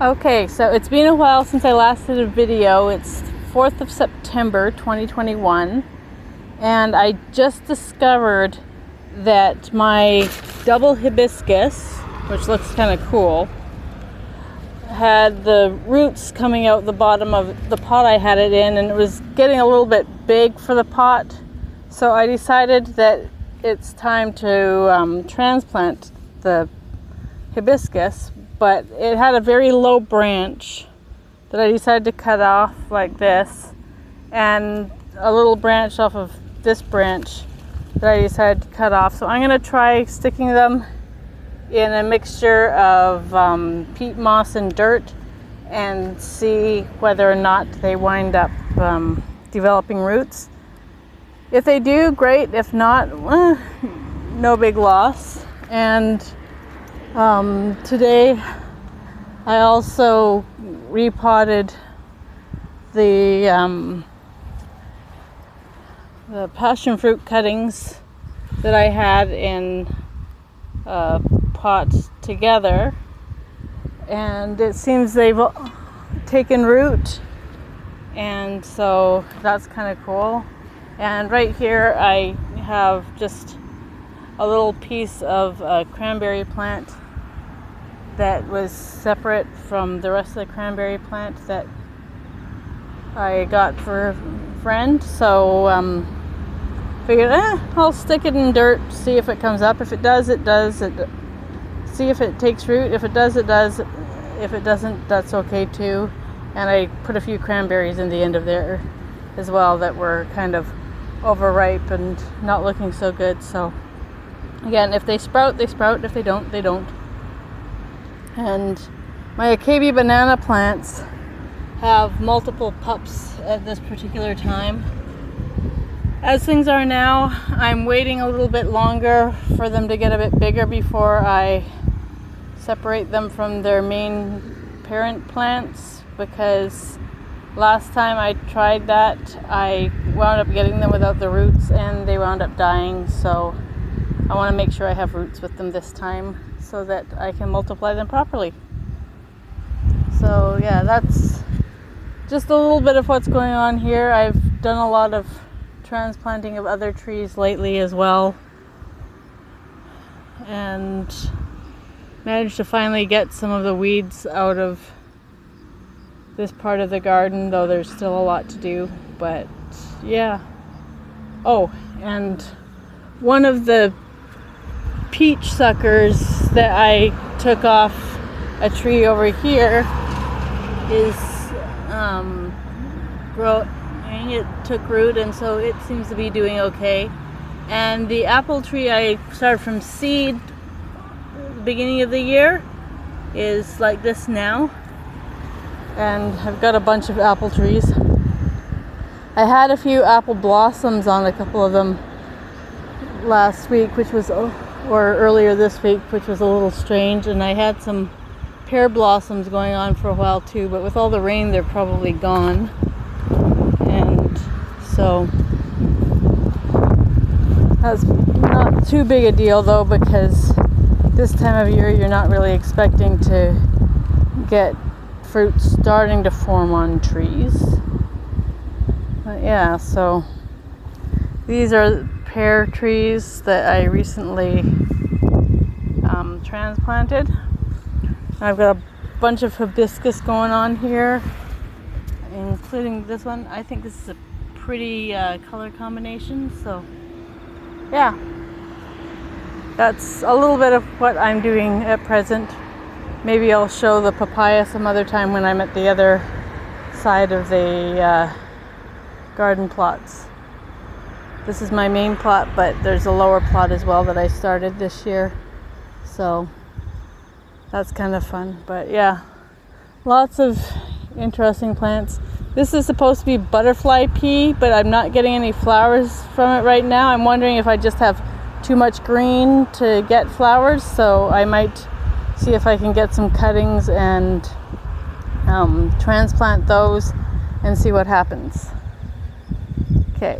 Okay, so it's been a while since I last did a video. It's 4th of September 2021, and I just discovered that my double hibiscus, which looks kind of cool, had the roots coming out the bottom of the pot I had it in, and it was getting a little bit big for the pot. So I decided that it's time to transplant the hibiscus, but it had a very low branch that I decided to cut off like this, and a little branch off of this branch that I decided to cut off. So I'm going to try sticking them in a mixture of peat moss and dirt and see whether or not they wind up developing roots. If they do, great. If not, no big loss. And today I also repotted the passion fruit cuttings that I had in a pot together, and it seems they've taken root, and so that's kind of cool. And right here I have just a little piece of a cranberry plant that was separate from the rest of the cranberry plant that I got for a friend. So figured I'll stick it in dirt, see if it comes up. If it does, it does. See if it takes root. If it does, it does. If it doesn't, that's okay too. And I put a few cranberries in the end of there as well that were kind of overripe and not looking so good. So again, if they sprout, they sprout. If they don't, they don't. And my Acacia banana plants have multiple pups at this particular time. As things are now, I'm waiting a little bit longer for them to get a bit bigger before I separate them from their main parent plants, because last time I tried that, I wound up getting them without the roots and they wound up dying. So I want to make sure I have roots with them this time so that I can multiply them properly. So yeah, that's just a little bit of what's going on here. I've done a lot of transplanting of other trees lately as well, and managed to finally get some of the weeds out of this part of the garden, though there's still a lot to do. But yeah. Oh, and one of the peach suckers that I took off a tree over here is growing. It took root, and so it seems to be doing okay. And the apple tree I started from seed at the beginning of the year is like this now, and I've got a bunch of apple trees. I had a few apple blossoms on a couple of them last week, which was or earlier this week, which was a little strange, and I had some pear blossoms going on for a while too, but with all the rain they're probably gone. And so that's not too big a deal though, because this time of year you're not really expecting to get fruit starting to form on trees. But yeah, so these are pear trees that I recently transplanted. I've got a bunch of hibiscus going on here, including this one. I think this is a pretty color combination. So yeah, that's a little bit of what I'm doing at present. Maybe I'll show the papaya some other time when I'm at the other side of the garden plots. This is my main plot, but there's a lower plot as well that I started this year. So that's kind of fun. But yeah, lots of interesting plants. This is supposed to be butterfly pea, but I'm not getting any flowers from it right now. I'm wondering if I just have too much green to get flowers, so I might see if I can get some cuttings and transplant those and see what happens. Okay.